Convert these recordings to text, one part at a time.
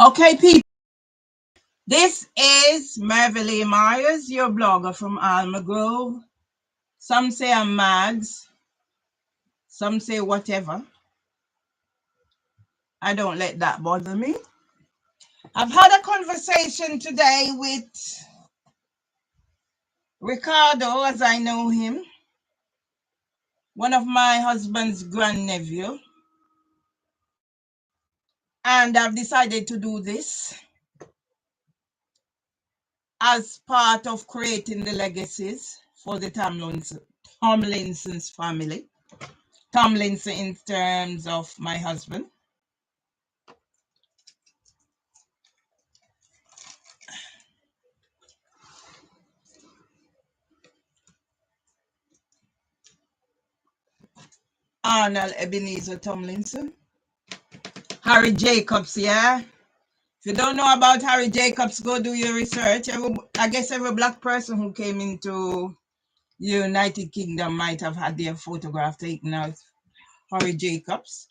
Okay, people, this is Mervelee Myers, your blogger from Alma Grove. Some say I'm Mags, some say whatever. I don't let that bother me. I've had a conversation today with Ricardo, as I know him, one of my husband's grandnephew, and I've decided to do this as part of creating the legacies for the Tomlinson's family. Tomlinson in terms of my husband. Arnold Ebenezer Tomlinson. Harry Jacobs, yeah? If you don't know about Harry Jacobs, go do your research. I guess every black person who came into the United Kingdom might have had their photograph taken out. Harry Jacobs,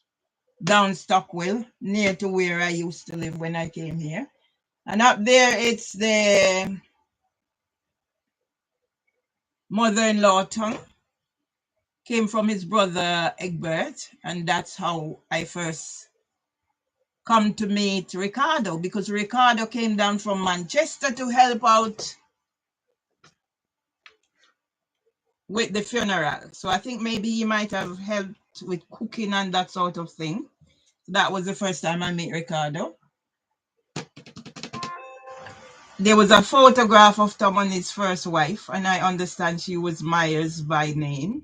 down Stockwell, near to where I used to live when I came here. And up there, it's the mother-in-law tongue. Came from his brother Egbert, and that's how I first come to meet Ricardo, because Ricardo came down from Manchester to help out with the funeral. So I think maybe he might have helped with cooking and that sort of thing. That was the first time I met Ricardo. There was a photograph of Tom and his first wife, and I understand she was Myers by name.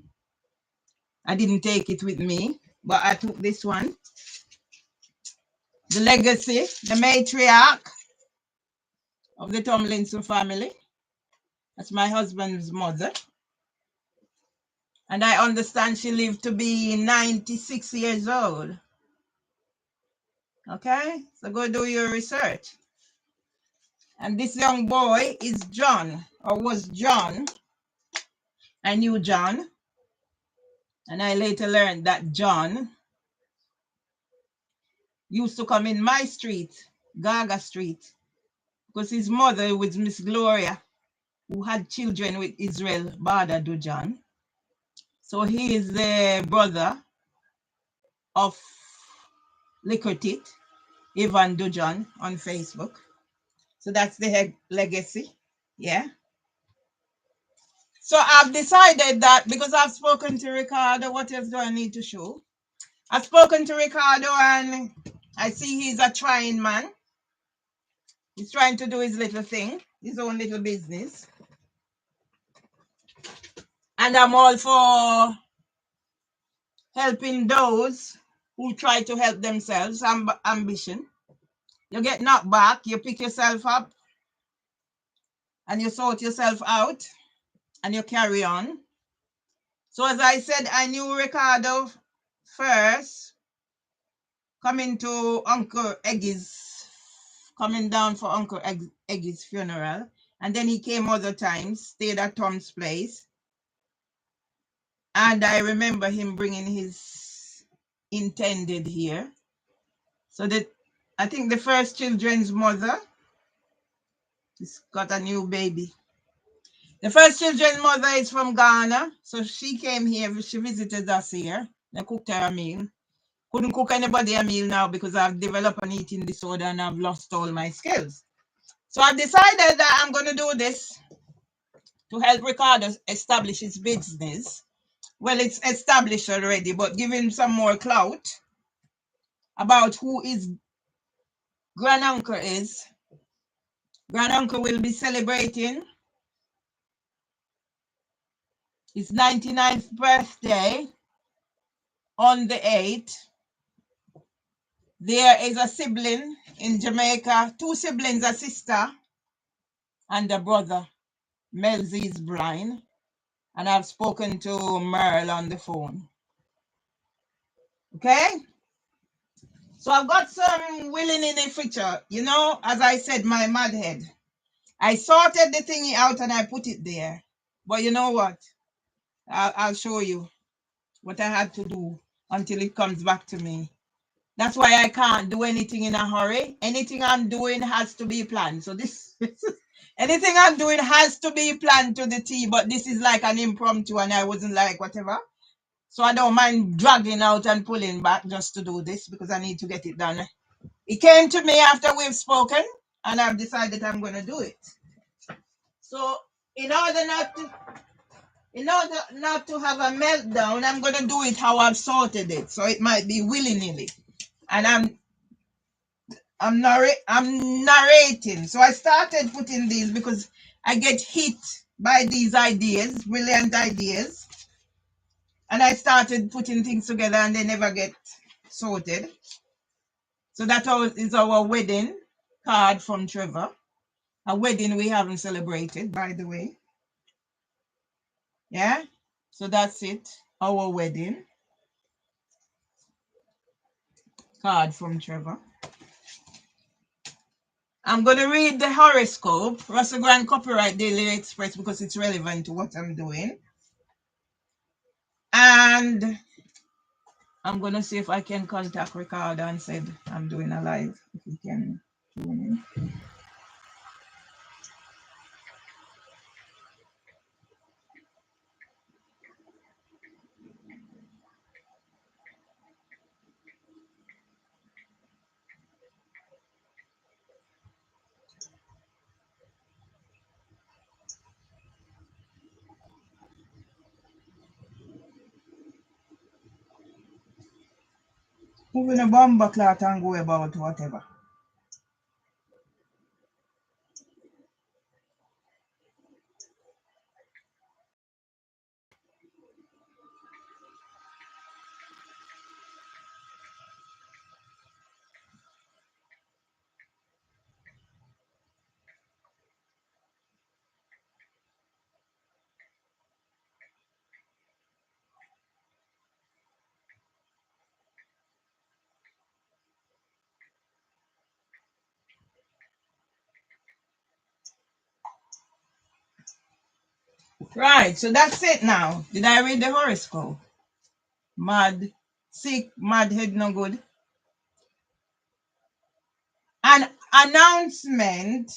I didn't take it with me, but I took this one. The legacy, the matriarch of the Tomlinson family. That's my husband's mother. And I understand she lived to be 96 years old. Okay, so go do your research. And this young boy is John, or was John. I knew John. And I later learned that John used to come in my street, Gaga Street, because his mother was Miss Gloria, who had children with Israel Bada Dujan. So he is the brother of Lickertit, Ivan Dujan on Facebook. So that's the legacy. Yeah. So I've decided that because I've spoken to Ricardo, what else do I need to show? I've spoken to Ricardo and I see he's a trying man. He's trying to do his little thing, his own little business. And I'm all for helping those who try to help themselves. Ambition. You get knocked back, you pick yourself up, and you sort yourself out, and you carry on. So as I said, I knew Ricardo first, coming to Uncle Eggy's, coming down for Uncle Eggy's funeral. And then he came other times, stayed at Tom's place. And I remember him bringing his intended here. So that I think the first children's mother has got a new baby. The first children's mother is from Ghana. So she came here, she visited us here. I cooked her a meal. Couldn't cook anybody a meal now because I've developed an eating disorder and I've lost all my skills. So I've decided that I'm going to do this to help Ricardo establish his business. Well, it's established already, but give him some more clout about who his granduncle is. Granduncle will be celebrating his 99th birthday on the 8th. There is a sibling in Jamaica, two siblings, a sister and a brother. Melzy's blind, and I've spoken to Merle on the phone. Okay? So I've got some willing in the future. You know, as I said, my mad head. I sorted the thingy out and I put it there. But you know what? I'll show you what I had to do until it comes back to me. That's why I can't do anything in a hurry. Anything I'm doing has to be planned. So this, anything I'm doing has to be planned to the T, but this is like an impromptu and I wasn't like whatever. So I don't mind dragging out and pulling back just to do this because I need to get it done. It came to me after we've spoken and I've decided I'm going to do it. So in order not to have a meltdown, I'm going to do it how I've sorted it. So it might be willy-nilly. And I'm narrating. So I started putting these because I get hit by these ideas, brilliant ideas. And I started putting things together and they never get sorted. So that is our wedding card from Trevor. A wedding we haven't celebrated, by the way. Yeah. So that's it. Our wedding card from Trevor. I'm going to read the horoscope, Russell Grant Copyright Daily Express, because it's relevant to what I'm doing. And I'm going to see if I can contact Ricardo and said I'm doing a live. If we can tune in. Moving a bomber cloth and go about whatever. Right, so that's it now. Did I read the horoscope? Mad, sick, mad head no good. An announcement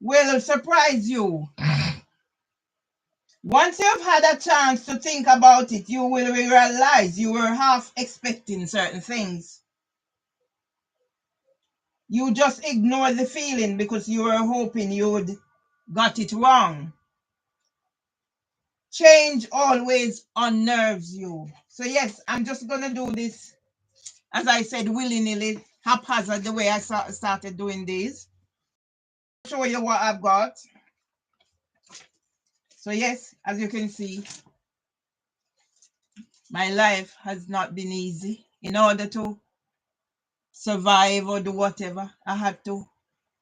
will surprise you. Once you've had a chance to think about it, you will realize you were half expecting certain things. You just ignore the feeling because you were hoping you'd got it wrong. Change always unnerves you. So yes, I'm just going to do this, as I said, willy-nilly, haphazard, the way I started doing these. I'll show you what I've got. So yes, as you can see, my life has not been easy. In order to survive or do whatever, I had to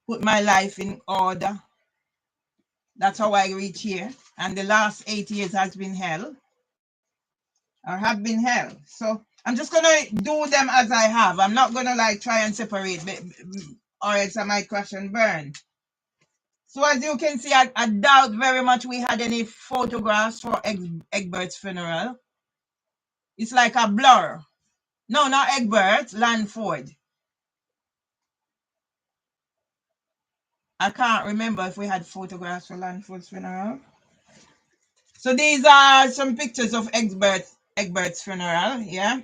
put my life in order. That's how I reach here. And the last 8 years has been hell, or have been hell. So I'm just going to do them as I have. I'm not going to like try and separate, or else I might crash and burn. So as you can see, I doubt very much we had any photographs for Egbert's funeral. It's like a blur. No, not Egbert, Lanford. I can't remember if we had photographs for Lanford's funeral. So these are some pictures of Egbert's funeral, yeah?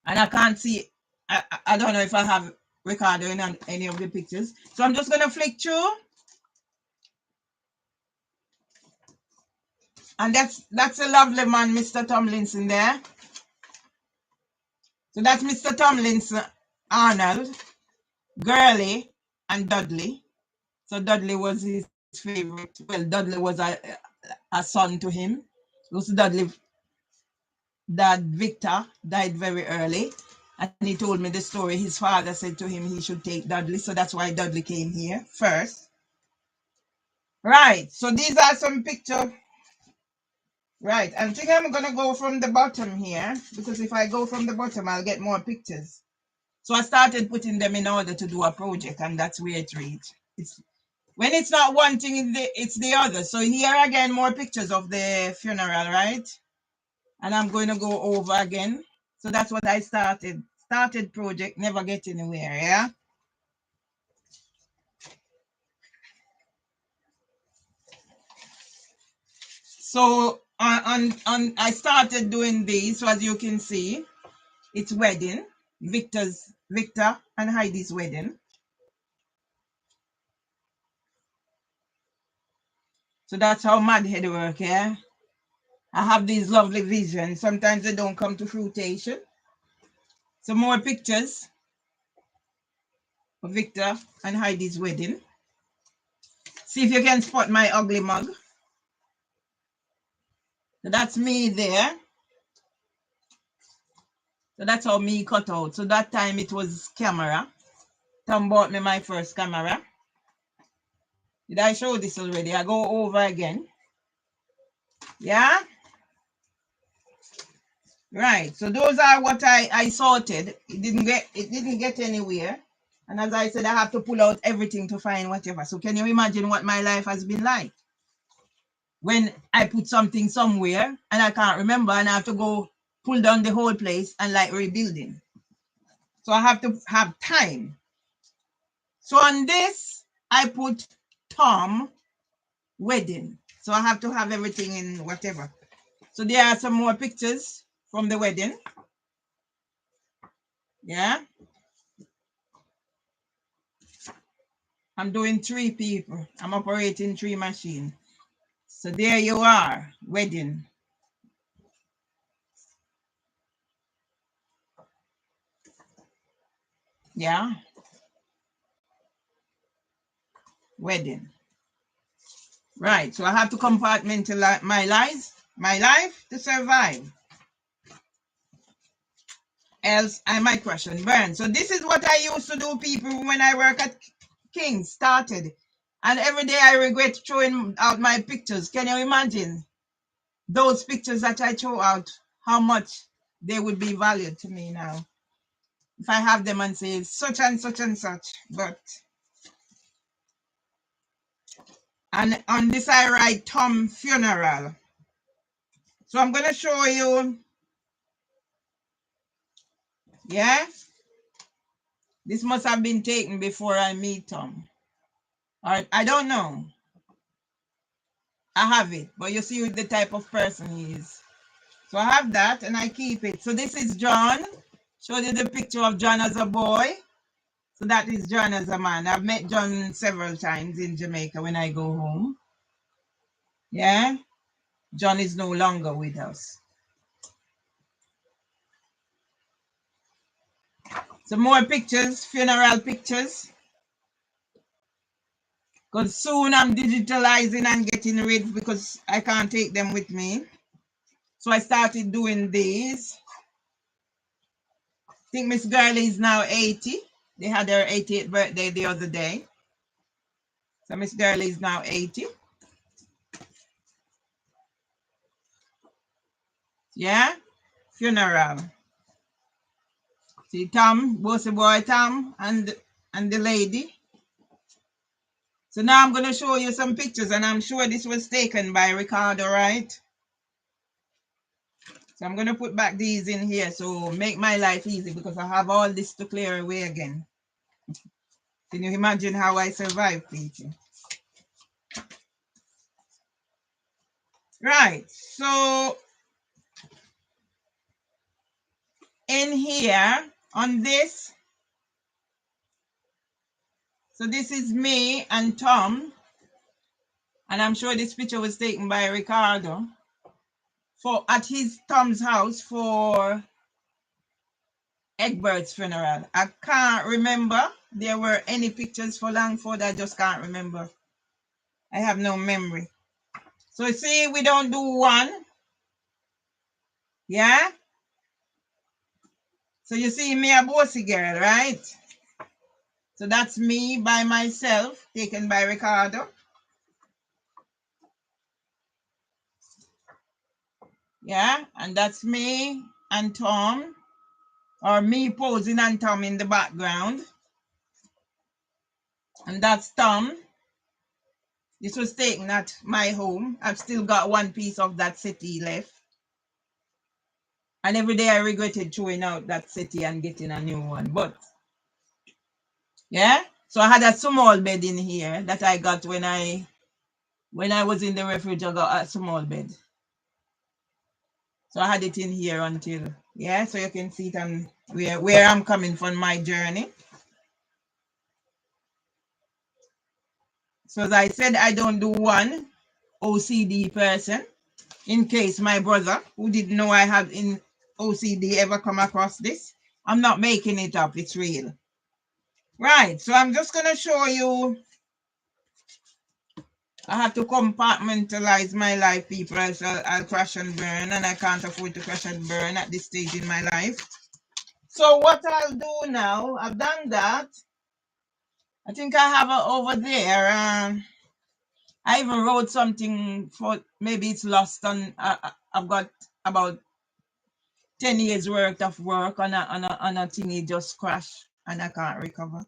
And I can't see, I don't know if I have Ricardo in any of the pictures. So I'm just going to flick through. And that's a lovely man, Mr. Tomlinson there. So that's Mr. Tomlinson, Arnold, Gurley, and Dudley. So Dudley was his favorite. Well, Dudley was a son to him. It was Dudley. Dad Victor died very early. And he told me the story. His father said to him he should take Dudley. So that's why Dudley came here first. Right. So these are some pictures. Right. I think I'm going to go from the bottom here. Because if I go from the bottom, I'll get more pictures. So I started putting them in order to do a project. And that's where it reached. When it's not one thing, it's the other. So here again, more pictures of the funeral, right? And I'm going to go over again. So that's what I started. Started project, never get anywhere, yeah? So I started doing this, so as you can see, it's wedding, Victor and Heidi's wedding. So that's how mad head work, yeah? I have these lovely visions. Sometimes they don't come to fruition. Some more pictures of Victor and Heidi's wedding. See if you can spot my ugly mug. So that's me there. So that's how me cut out. So that time it was camera. Tom bought me my first camera. Did I show this already? I go over again. Yeah? Right. So those are what I sorted. It didn't get anywhere. And as I said, I have to pull out everything to find whatever. So can you imagine what my life has been like? When I put something somewhere and I can't remember and I have to go pull down the whole place and like rebuilding. So I have to have time. So on this, I put Tom wedding. So I have to have everything in whatever. So there are some more pictures from the wedding. Yeah. I'm doing 3 people. I'm operating 3 machines. So there you are, wedding. Yeah. Wedding. Right. So I have to compartmentalize my life to survive. Else I might crash and burn. So this is what I used to do, people, when I work at King started. And every day I regret throwing out my pictures. Can you imagine those pictures that I throw out, how much they would be valued to me now? If I have them and say such and such and such. But, and on this I write Tom funeral. So I'm going to show you, yeah? This must have been taken before I meet Tom. Or I don't know. I have it, but you see the type of person he is. So I have that and I keep it. So this is John. Showed you the picture of John as a boy. So that is John as a man. I've met John several times in Jamaica when I go home. Yeah. John is no longer with us. Some more pictures, funeral pictures. Because soon I'm digitalizing and getting rid because I can't take them with me. So I started doing these. I think Miss Gurley is now 80. They had their 80th birthday the other day. So Miss Gurley is now 80. Yeah, funeral. See Tom, bossy boy Tom, and the lady. So now I'm going to show you some pictures, and I'm sure this was taken by Ricardo, right? So I'm going to put back these in here, so make my life easy because I have all this to clear away again. Can you imagine how I survive, Peter? Right, so in here on this, so this is me and Tom, and I'm sure this picture was taken by Ricardo for at his Tom's house for Egbert's funeral. I can't remember there were any pictures for Langford. I just can't remember. I have no memory. So see, we don't do one. Yeah. So you see me a bossy girl, right? So that's me by myself, taken by Ricardo. Yeah, and that's me and Tom, or me posing and Tom in the background. And that's Tom. This was taken at my home. I've still got one piece of that city left. And every day I regretted throwing out that settee and getting a new one. But yeah, so I had a small bed in here that I got when I was in the refuge. I got a small bed. So I had it in here until, yeah, so you can see it and where I'm coming from my journey. So as I said, I don't do one OCD person. In case my brother, who didn't know I have in OCD, ever come across this, I'm not making it up, it's real. Right, so I'm just going to show you. I have to compartmentalize my life, people, else I'll crash and burn, and I can't afford to crash and burn at this stage in my life. So what I'll do now, I've done that. I think I have it over there. I even wrote something for, maybe it's lost on, I've got about 10 years worth of work on a thing, it just crashed and I can't recover.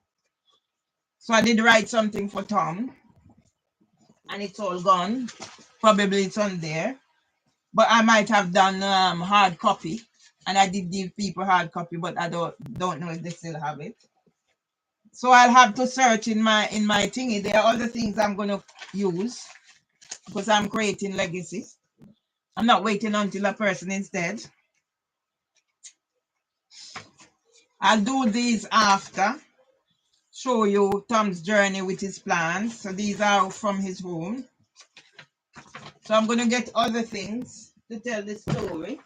So I did write something for Tom and it's all gone. Probably it's on there. But I might have done hard copy, and I did give people hard copy, but I don't know if they still have it. So I'll have to search in my thingy. There are other things I'm gonna use because I'm creating legacies. I'm not waiting until a person is dead. I'll do these after. Show you Tom's journey with his plans. So these are from his home. So I'm gonna get other things to tell the story.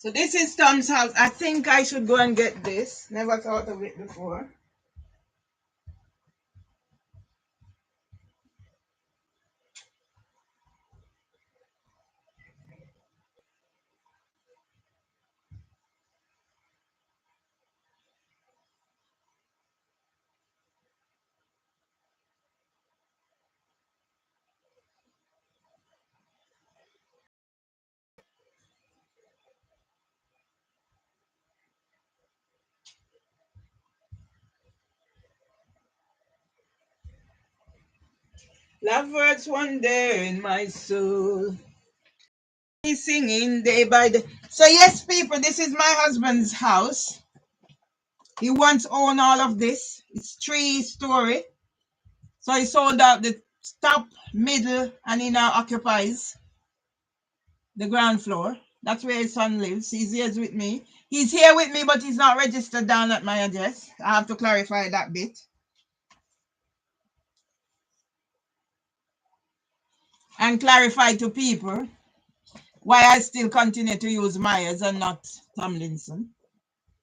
So this is Tom's house. I think I should go and get this. Never thought of it before. Love works one day in my soul. He's singing day by day. So yes, people, this is my husband's house. He once owned all of this. It's 3-story. So he sold out the top, middle, and he now occupies the ground floor. That's where his son lives. He's here with me. He's here with me, but he's not registered down at my address. I have to clarify that bit. And clarify to people why I still continue to use Myers and not Tomlinson.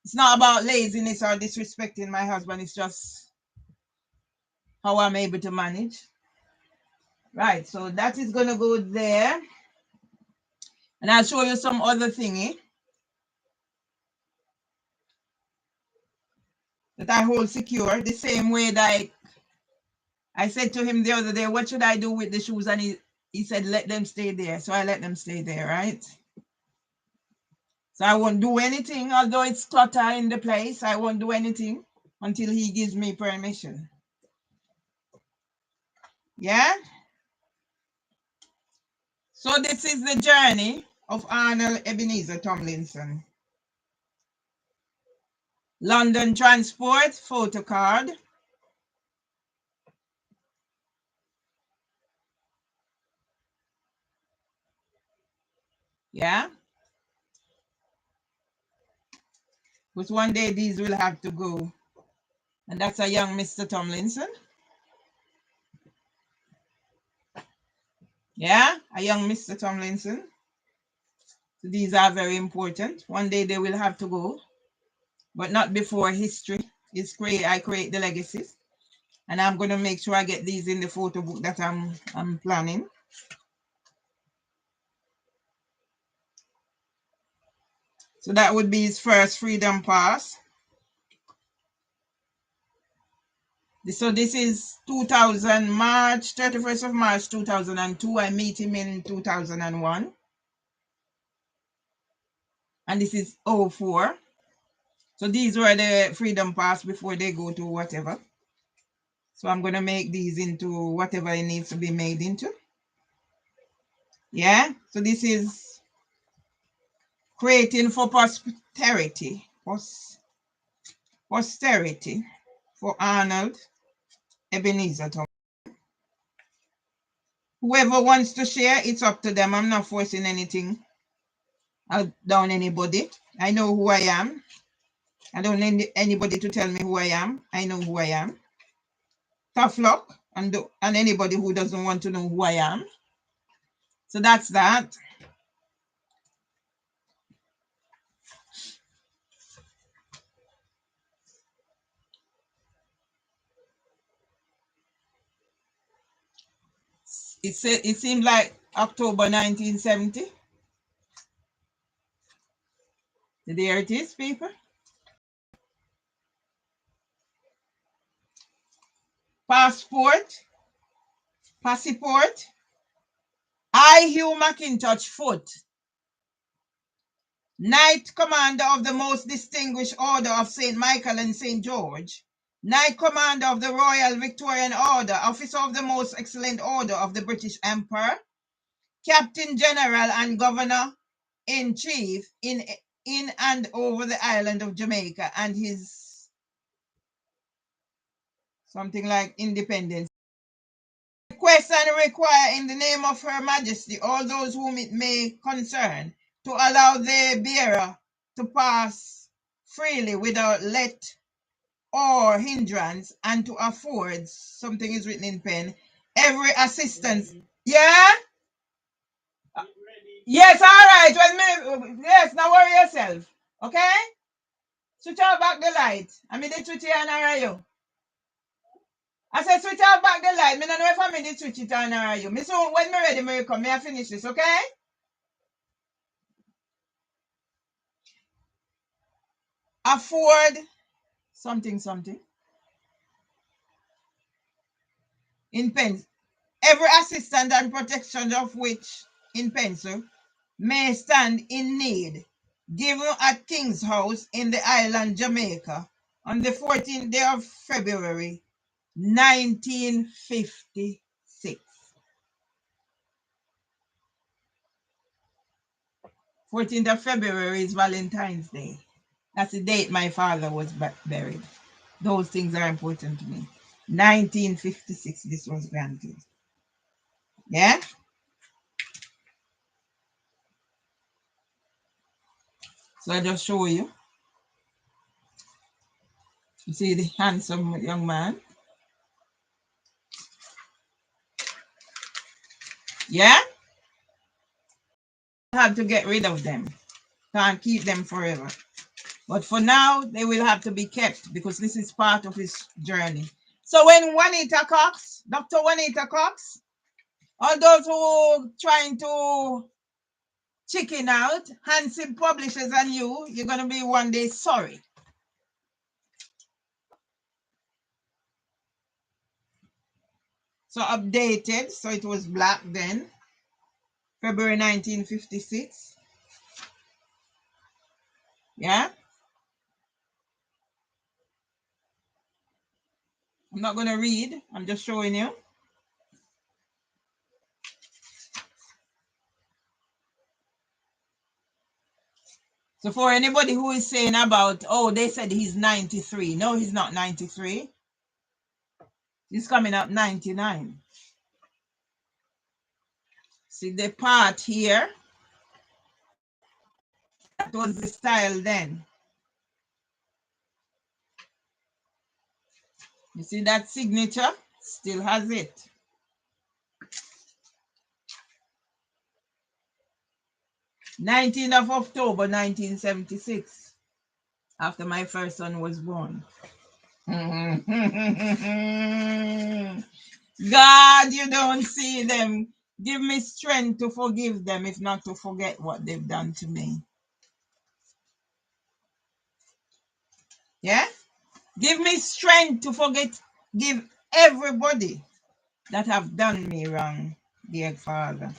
It's not about laziness or disrespecting my husband. It's just how I'm able to manage. Right, so that is going to go there. And I'll show you some other thingy that I hold secure, the same way that I said to him the other day, what should I do with the shoes? And he said, let them stay there. So I let them stay there, right? So I won't do anything, although it's clutter in the place. I won't do anything until he gives me permission. Yeah? So this is the journey of Arnold Ebenezer Tomlinson. London Transport, photo card. Yeah? Because one day these will have to go. And that's a young Mr. Tomlinson. Yeah? A young Mr. Tomlinson. So these are very important. One day they will have to go. But not before history is created. I create the legacies. And I'm going to make sure I get these in the photo book that I'm planning. So that would be his first freedom pass. So this is 2000, March, 31st of March 2002. I meet him in 2001. And this is 04. So these were the freedom pass before they go to whatever. So I'm going to make these into whatever it needs to be made into. Yeah. So this is creating for posterity. Posterity for Arnold, Ebenezer. Whoever wants to share, it's up to them. I'm not forcing anything down anybody. I know who I am. I don't need anybody to tell me who I am. I know who I am. Tough luck, and anybody who doesn't want to know who I am. So that's that. It seemed like October 1970. There it is, people. Passport. I, Hugh McIntosh Foot, Knight Commander of the Most Distinguished Order of St. Michael and St. George, Knight Commander of the Royal Victorian Order, Officer of the Most Excellent Order of the British Empire, Captain General and Governor-in-Chief in and over the island of Jamaica and his something like independence. Request and require in the name of Her Majesty all those whom it may concern to allow their bearer to pass freely without let or hindrance, and to afford, something is written in pen, every assistance. Yeah? Yes, all right. Yes, now worry yourself. Okay? Switch off back the light. I mean, the switch here and you. I said switch off back the light. I don't know if I mean the switch it on or you. So when me ready, me come. I finish this, okay? Afford something in pence. Every assistance and protection of which in pencil may stand in need, given at King's House in the island Jamaica on the 14th day of February 1956. 14th of February is Valentine's Day. That's the date my father was buried. Those things are important to me. 1956, this was granted. Yeah? So I just show you. You see the handsome young man? Yeah? I have to get rid of them. Can't keep them forever. But for now, they will have to be kept because this is part of his journey. So when Juanita Cox, Dr. Juanita Cox, all those who trying to chicken out, handsome publishers and you're going to be one day sorry. So updated, so it was black then, February 1956. Yeah? I'm not going to read, I'm just showing you. So for anybody who is saying about, oh, they said he's 93. No, he's not 93. He's coming up 99. See the part here? That was the style then. You see that signature? Still has it. October 19, 1976. After my first son was born. God, you don't see them. Give me strength to forgive them, if not to forget what they've done to me. Yeah? Give me strength to forget. give everybody that have done me wrong, dear Father.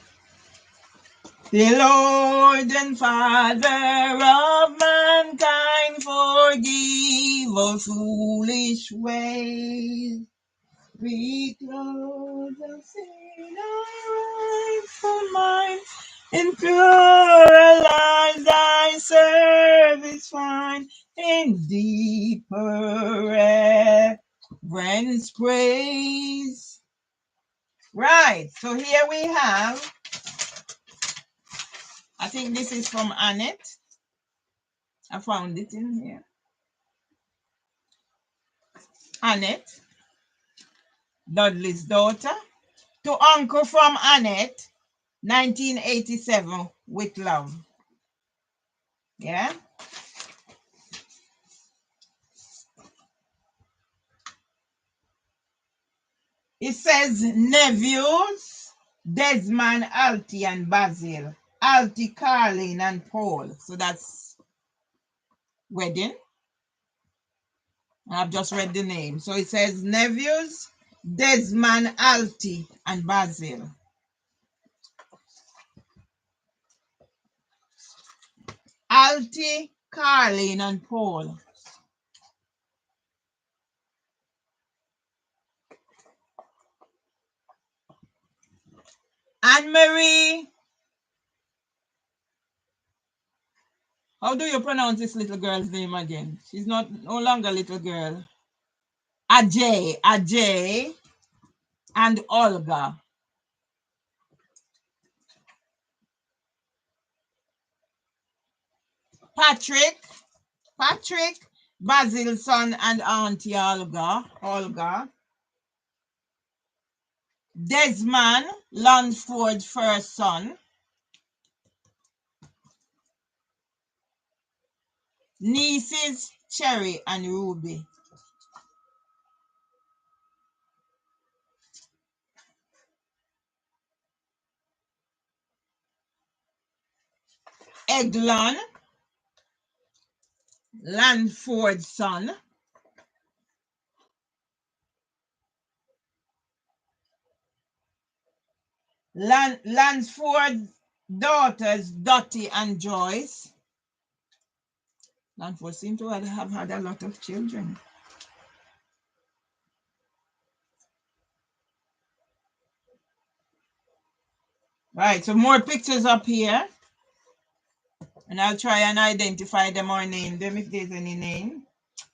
The Lord and Father of mankind, forgive our foolish ways. We clothe the sin our rightful mind. In pure lives thy service find. In deeper reverence praise. Right, so here we have, I think this is from Annette. I found it in here. Annette, Dudley's daughter. To Uncle from Annette, 1987, with love. Yeah? It says nephews, Desmond, Alti, and Basil. Alti, Carlin, and Paul. So that's wedding. I've just read the name. So it says nephews, Desmond, Alti, and Basil. Alti, Carlin, and Paul. Anne-Marie. How do you pronounce this little girl's name again? She's no longer a little girl. Ajay, and Olga. Patrick, Basil's son and Auntie Olga. Desmond, Lunsford's first son. Nieces, Cherry and Ruby. Eglon, Lanford's son. Lansford's daughters, Dottie and Joyce. Lanford seems to have had a lot of children. Right, so more pictures up here. And I'll try and identify them or name them if there's any name.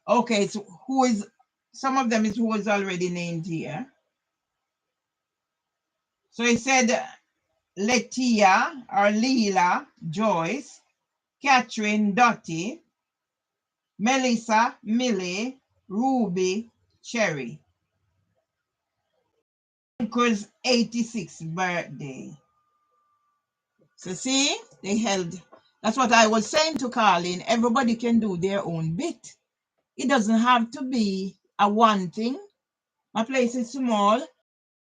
Okay, so some of them is who is already named here. So it said Letia or Leela, Joyce, Catherine, Dottie, Melissa, Millie, Ruby, Cherry. Uncle's 86th birthday. So see, they held. That's what I was saying to Carlin. Everybody can do their own bit. It doesn't have to be a one thing. My place is small.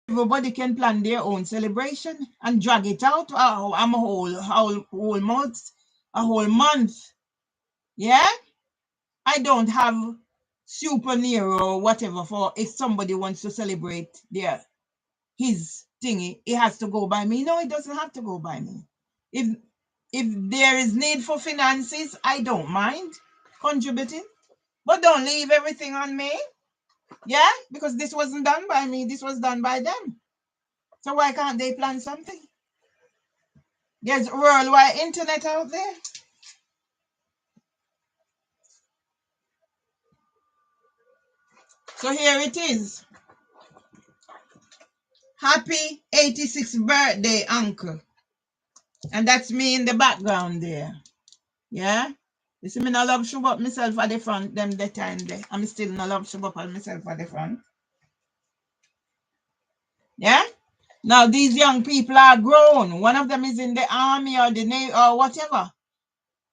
Everybody can plan their own celebration and drag it out. I'm a whole month. Yeah? I don't have super Nero or whatever for if somebody wants to celebrate his thingy, it has to go by me. No, it doesn't have to go by me. If there is need for finances, I don't mind contributing. But don't leave everything on me. Yeah? Because this wasn't done by me. This was done by them. So why can't they plan something? There's worldwide internet out there. So here it is. Happy 86th birthday, Uncle. And that's me in the background there. Yeah? You see me not love show up myself at the front them the time there. I'm still not love show up at myself at the front. Yeah? Now these young people are grown. One of them is in the army or the navy or whatever.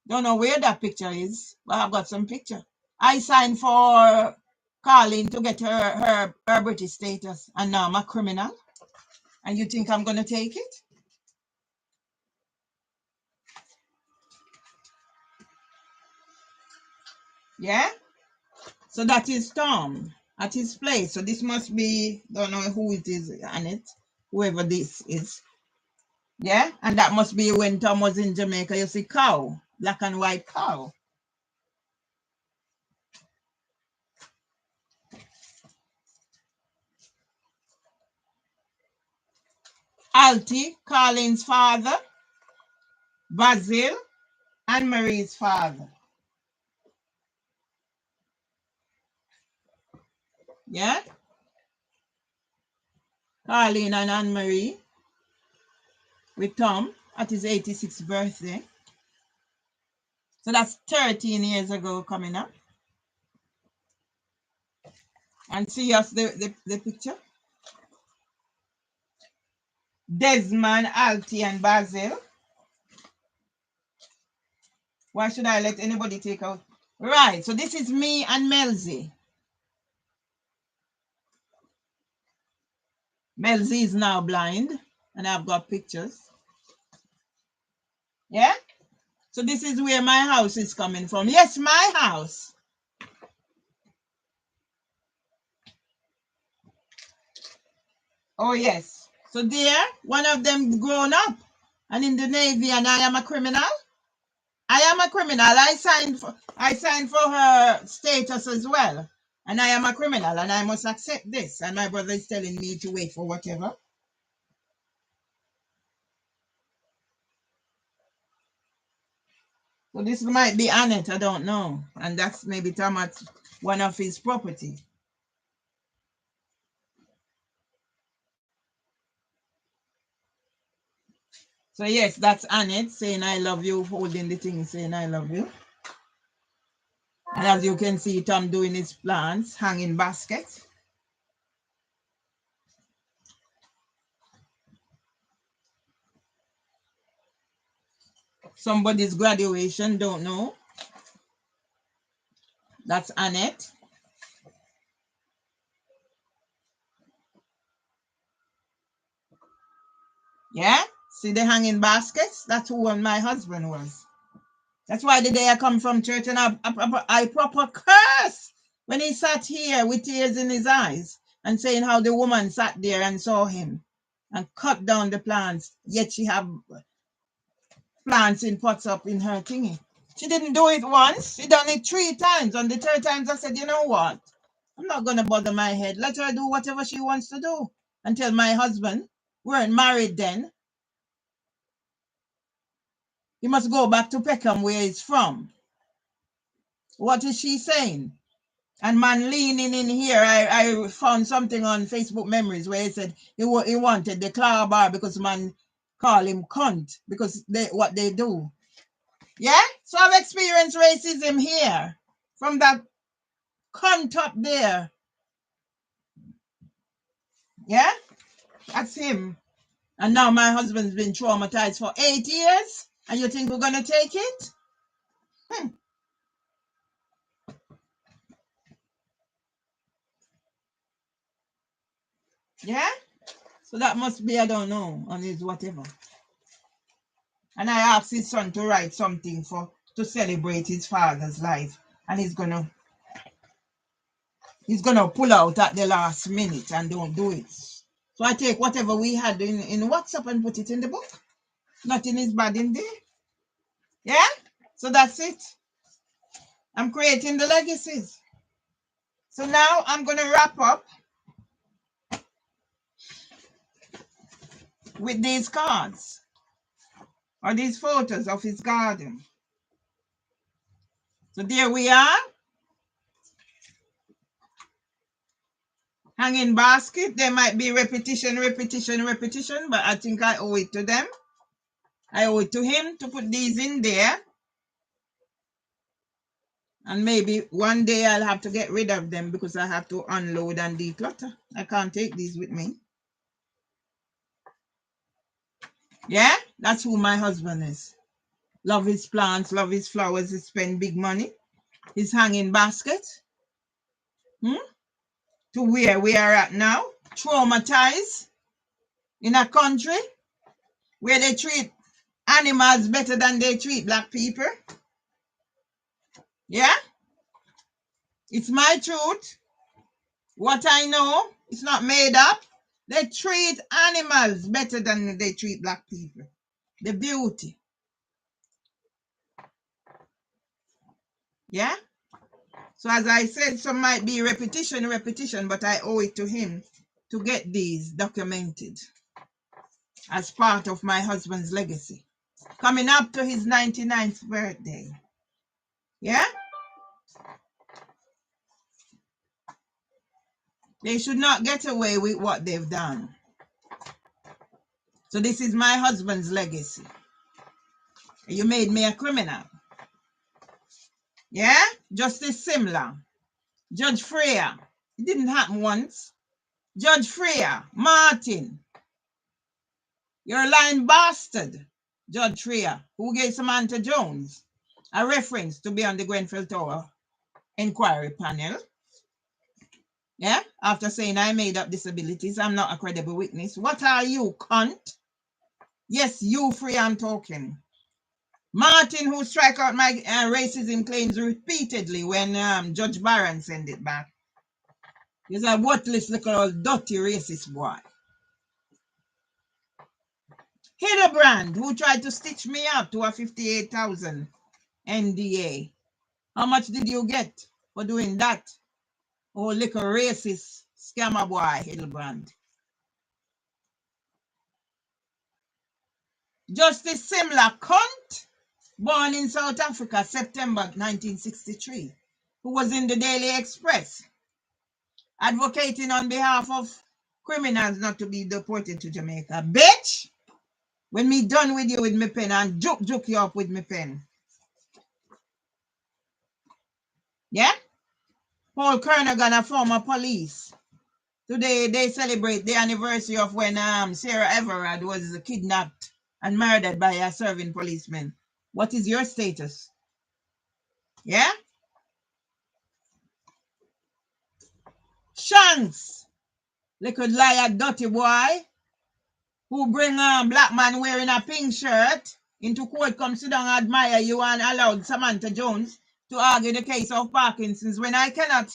Don't know where that picture is, but I've got some picture. I signed for Carlin to get her British status, and now I'm a criminal. And you think I'm going to take it? Yeah? So that is Tom. at his place. So this must be, don't know who it is on it, whoever this is. Yeah, and that must be when Tom was in Jamaica. You see cow, black and white cow. Altie, Carlin's father, Basil, and Marie's father. Yeah, Carlin and Anne-Marie with Tom at his 86th birthday. So that's 13 years ago coming up. And see us the picture. Desmond, Altie, and Basil. Why should I let anybody take out? Right, so this is me and Melzy. Melzy is now blind, and I've got pictures. Yeah? So this is where my house is coming from. Yes, my house. Oh, yes. So there, one of them grown up and in the Navy, and I am a criminal. I am a criminal. I signed for her status as well. And I am a criminal, and I must accept this. And my brother is telling me to wait for whatever. So this might be Annette, I don't know. And that's maybe Thomas, one of his property. So yes, that's Annette saying I love you, holding the thing saying I love you. And as you can see, Tom doing his plants, hanging baskets. Somebody's graduation, don't know. That's Annette. Yeah, see the hanging baskets? That's who my husband was. That's why the day I come from church and I proper curse when he sat here with tears in his eyes and saying how the woman sat there and saw him and cut down the plants, yet she have plants in pots up in her thingy. She didn't do it once. She done it 3 times. On the 3rd time, I said, you know what? I'm not going to bother my head. Let her do whatever she wants to do. Until my husband, we weren't married then. He must go back to Peckham where he's from. What is she saying? And man leaning in here, I found something on Facebook Memories where he said he wanted the claw bar because man call him cunt because what they do. Yeah? So I've experienced racism here from that cunt up there. Yeah? That's him. And now my husband's been traumatized for 8 years. And you think we're going to take it? Yeah? So that must be, I don't know, on his whatever. And I asked his son to write something to celebrate his father's life. And he's gonna pull out at the last minute and don't do it. So I take whatever we had in WhatsApp and put it in the book. Nothing is bad in there. Yeah? So that's it. I'm creating the legacies. So now I'm gonna wrap up with these cards or these photos of his garden. So there we are. Hanging basket. There might be repetition, but I think I owe it to them. I owe it to him to put these in there. And maybe one day I'll have to get rid of them because I have to unload and declutter. I can't take these with me. Yeah, that's who my husband is. Love his plants, love his flowers, he spend big money. His hanging basket. To where we are at now. Traumatized in a country where they treat animals better than they treat black people. Yeah? It's my truth. What I know, it's not made up. They treat animals better than they treat black people. The beauty. Yeah? So as I said, some might be repetition, but I owe it to him to get these documented as part of my husband's legacy. Coming up to his 99th birthday. Yeah? They should not get away with what they've done. So this is my husband's legacy. You made me a criminal. Yeah? Justice Simla. Judge Freya. It didn't happen once. Judge Freya. Martin. You're a lying bastard. Judge Freya, who gave Samantha Jones a reference to be on the Grenfell Tower inquiry panel. Yeah? After saying I made up disabilities, I'm not a credible witness. What are you, cunt? Yes, you, Freya, I'm talking. Martin, who strike out my racism claims repeatedly when Judge Barron sent it back. He's a worthless little dirty racist boy. Hildebrand, who tried to stitch me up to a 58,000 NDA. How much did you get for doing that? Oh, little racist scammer boy, Hildebrand. Justice Simla, cunt, born in South Africa, September 1963, who was in the Daily Express, advocating on behalf of criminals not to be deported to Jamaica. Bitch! When me done with you with me pen and juke you up with me pen. Yeah? Paul Kernagan, a former police. Today they celebrate the anniversary of when Sarah Everard was kidnapped and murdered by a serving policeman. What is your status? Yeah? Shanks, little liar, dirty boy, who bring black man wearing a pink shirt into court, come sit down, admire you, and allowed Samantha Jones to argue the case of Parkinson's when I cannot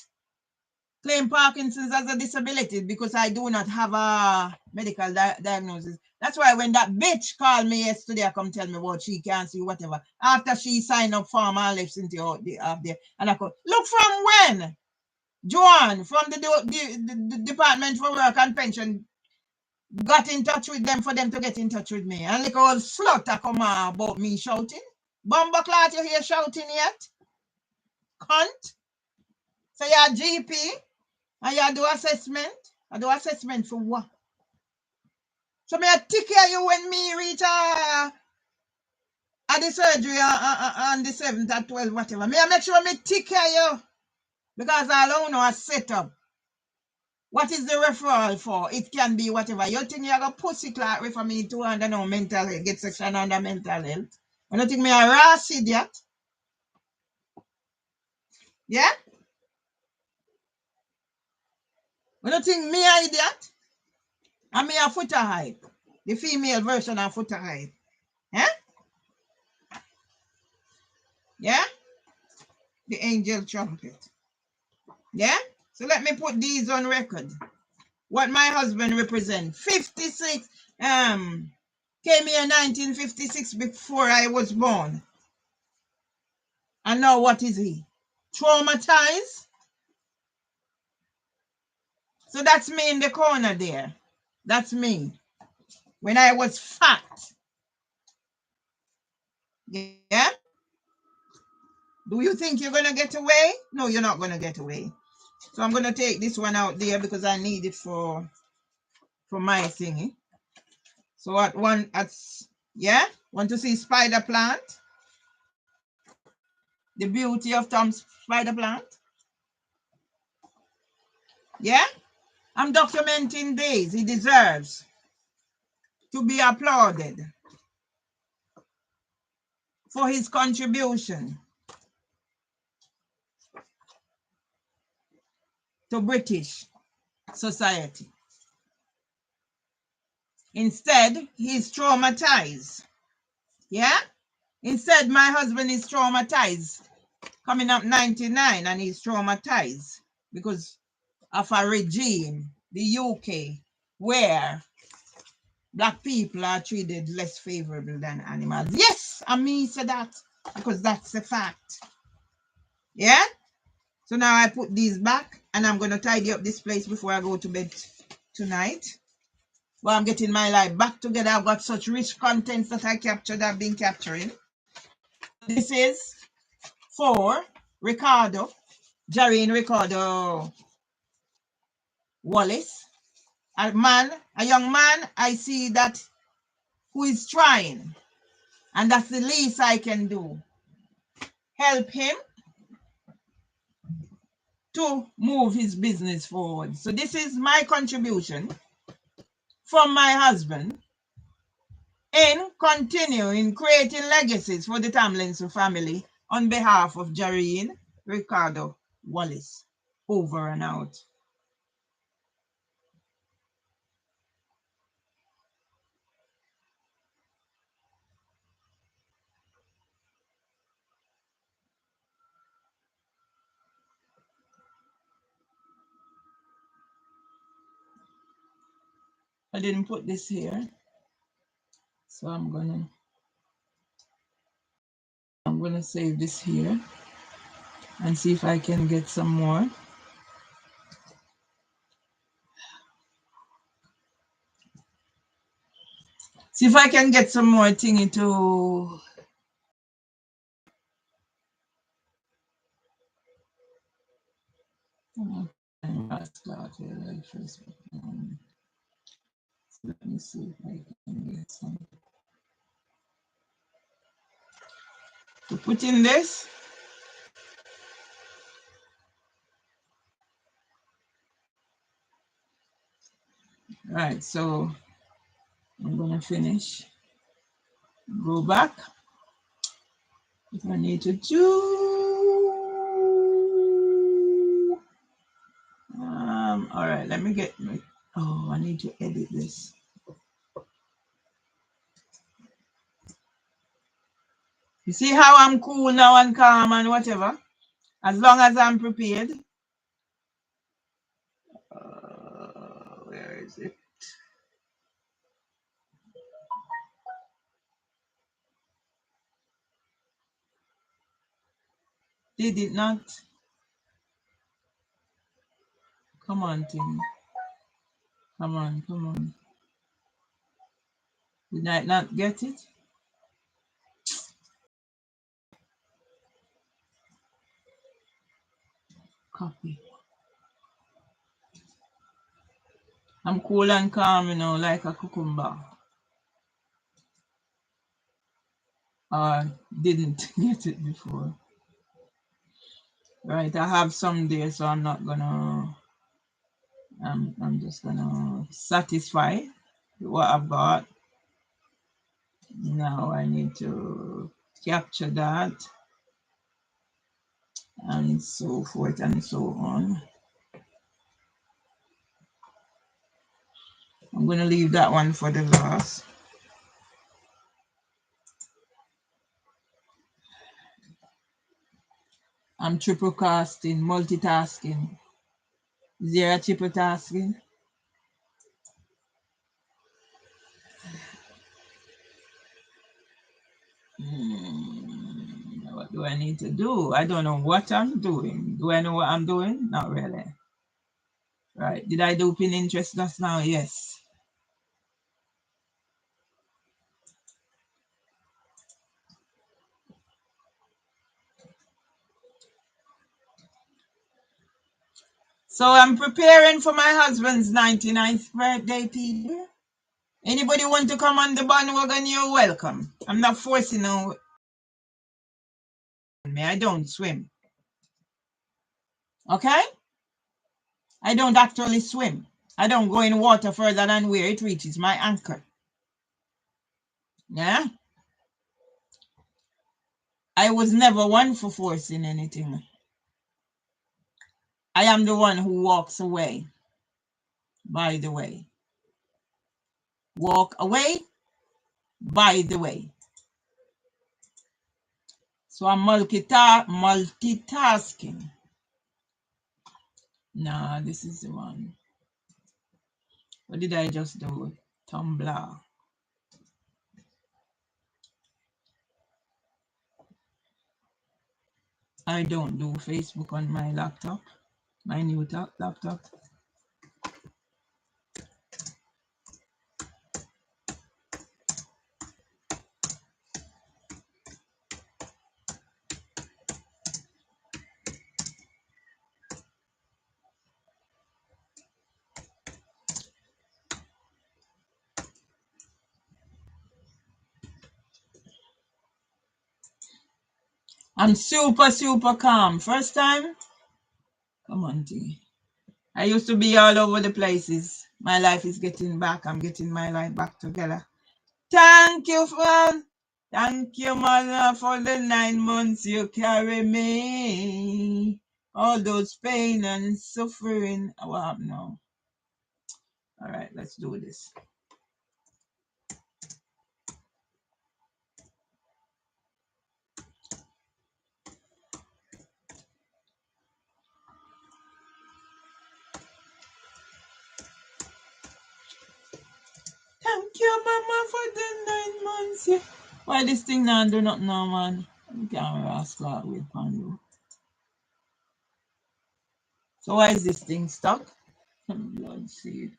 claim Parkinson's as a disability because I do not have a medical diagnosis. That's why when that bitch called me yesterday, I come tell me what she can't see, whatever. After she signed up for my lips into out there, and I go, look from when? Joan from the Department for Work and Pension got in touch with them for them to get in touch with me. And like old slut I come about me shouting. Bumbleclot, you hear shouting yet? Cunt. So you're GP and you do assessment. I do assessment for what? So me I take care of you when me reach at the surgery on the 7th at 12, whatever. Me I make sure me take care of you. Because I don't know a setup. What is the referral for? It can be whatever. You think you have a pussy clock refer me to under no mental health, get section under mental health. You don't think me a rash idiot? Yeah? You don't think me a idiot? And me a footer hype. The female version of footer hype. Yeah? Yeah? The angel trumpet. Yeah? So let me put these on record. What my husband represents. 56 came here in 1956 before I was born. And now what is he? Traumatized? So that's me in the corner there. That's me. When I was fat. Yeah? Do you think you're going to get away? No, you're not going to get away. So I'm going to take this one out there because I need it for my thingy. So yeah? Want to see spider plant? The beauty of Tom's spider plant? Yeah? I'm documenting this. He deserves to be applauded for his contribution to British society. Instead, he's traumatized. Yeah? Instead, my husband is traumatized. Coming up 99 and he's traumatized because of a regime, the UK, where black people are treated less favorable than animals. Yes, I mean say that because that's a fact. Yeah? So now I put these back and I'm going to tidy up this place before I go to bed tonight. Well, I'm getting my life back together. I've got such rich contents that I've been capturing. This is for Ricardo, Jareen Ricardo Wallace. A young man, I see that who is trying. And that's the least I can do. Help him to move his business forward. So this is my contribution from my husband in continuing creating legacies for the Tomlinson family on behalf of Jareen Ricardo Wallace. Over and out. I didn't put this here, so I'm gonna save this here and see if I can get some more. See if I can get some more thingy to let me see if I can get some to put in this. Right, so I'm gonna finish. Go back. If I need to do. All right, let me get my. Oh, I need to edit this. You see how I'm cool now and calm and whatever? As long as I'm prepared. Where is it? Did it not? Come on, thing. Come on, come on. Did I not get it? Copy. I'm cool and calm, you know, like a cucumber. Didn't get it before. Right, I have some there, so I'm not gonna. I'm just gonna satisfy what I've got. Now I need to capture that and so forth and so on. I'm going to leave that one for the last. I'm triple casting, multitasking. Is there a triple tasking? What do I need to do? I don't know what I'm doing. Do I know what I'm doing? Not really. Right. Did I do Pinterest just now? Yes. So I'm preparing for my husband's 99th birthday, people. Anybody want to come on the bandwagon, you're welcome. I'm not forcing no. I don't swim. Okay? I don't actually swim. I don't go in water further than where it reaches my anchor. Yeah? I was never one for forcing anything. I am the one who walks away, by the way. Walk away, by the way. So I'm multitasking. Nah, this is the one. What did I just do? Tumblr. I don't do Facebook on my laptop, my new laptop. I'm super calm. First time? Come on, T. I used to be all over the places. My life is getting back. I'm getting my life back together. Thank you, Father. Thank you, Mother, for the 9 months you carry me. All those pain and suffering. What happened now? All right, let's do this. Thank you, Mama, for the 9 months. Yeah. Why this thing now do not know, man? You can't ask that with Pandu. So why is this thing stuck? Blood seed.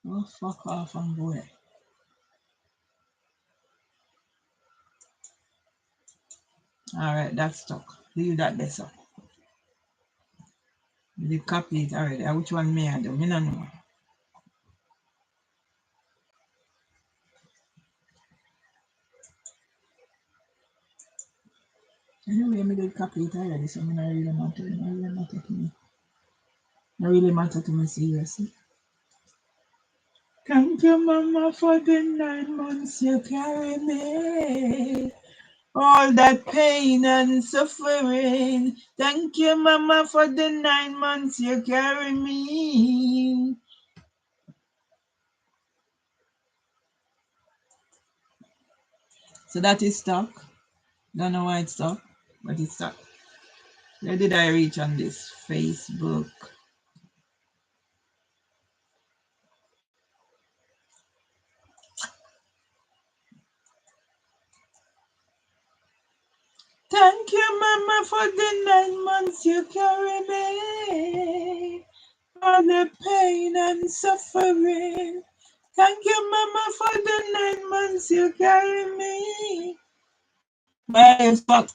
Oh, fuck off and go away. All right, that's stuck. Leave that there, so. You copy it already. Which one may I do? Me no know. Anyway, me did copy it already, so me not really matter. It not really matter to me. Not really matter to me seriously. Thank you, Mama, for the 9 months you carry me. All that pain and suffering. Thank you, Mama, for the 9 months you carry me. So that is stuck. Don't know why it's stuck, but it's stuck. Where did I reach on this? Facebook. Thank you, Mama, for the 9 months you carry me. All the pain and suffering. Thank you, Mama, for the 9 months you carry me. Why are you stuck?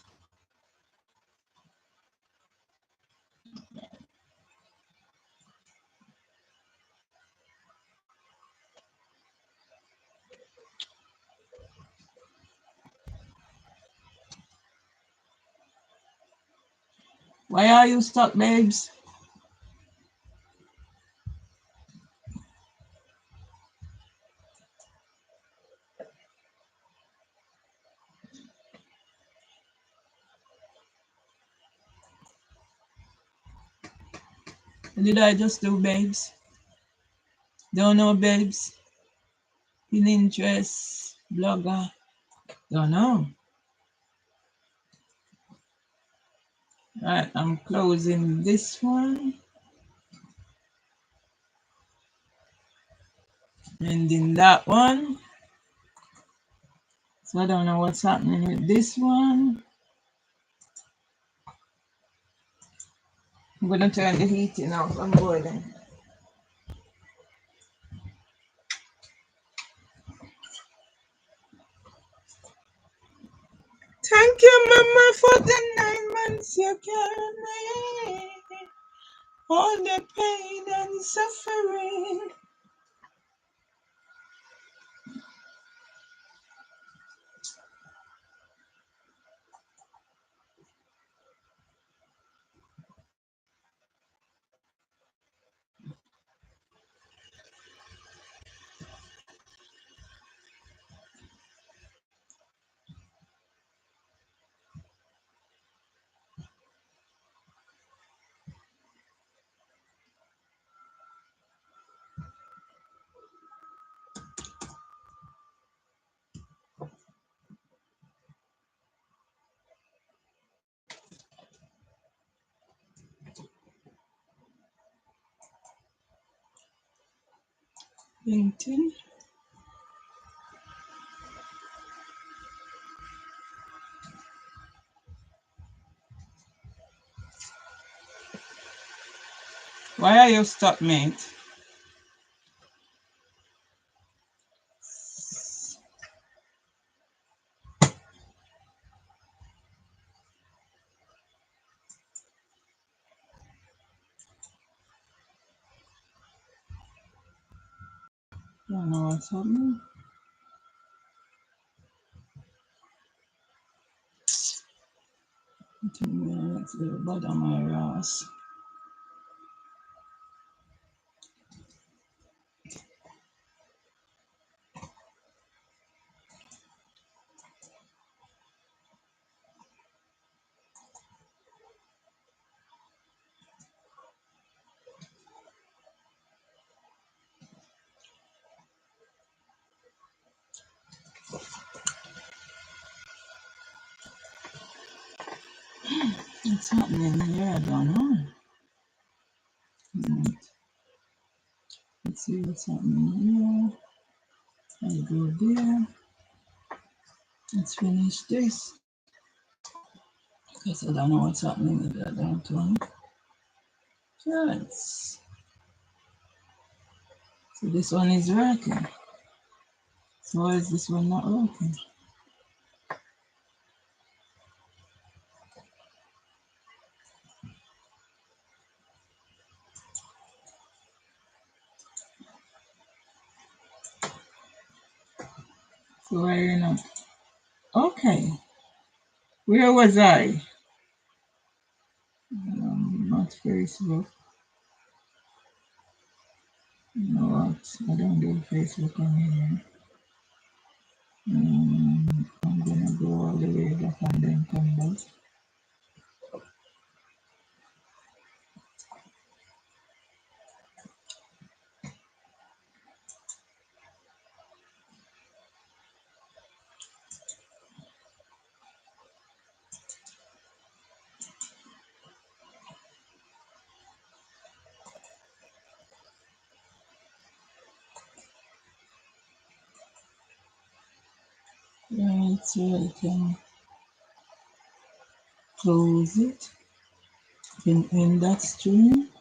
Why are you stuck, babes? What did I just do, babes? Don't know, babes. Pinterest, blogger. Don't know. Right, I'm closing this one. Ending that one. So I don't know what's happening with this one. I'm going to turn the heating off. I'm boiling. Thank you, Mama, for the 9 months you carry me. All the pain and suffering. painting. Why are you stuck, mate? I don't know what's happening. I think that's the bottom of my ass. What's happening here? I don't know. Right. Let's see what's happening here. I go there. Let's finish this. Because I don't know what's happening with that damn one. Yes. So this one is working. So why is this one not working? So why are you not? Okay. Where was I? Not Facebook. You know what? I don't do Facebook on here. I'm gonna go all the way back and then come back. Right, so I can close it. Can end that stream.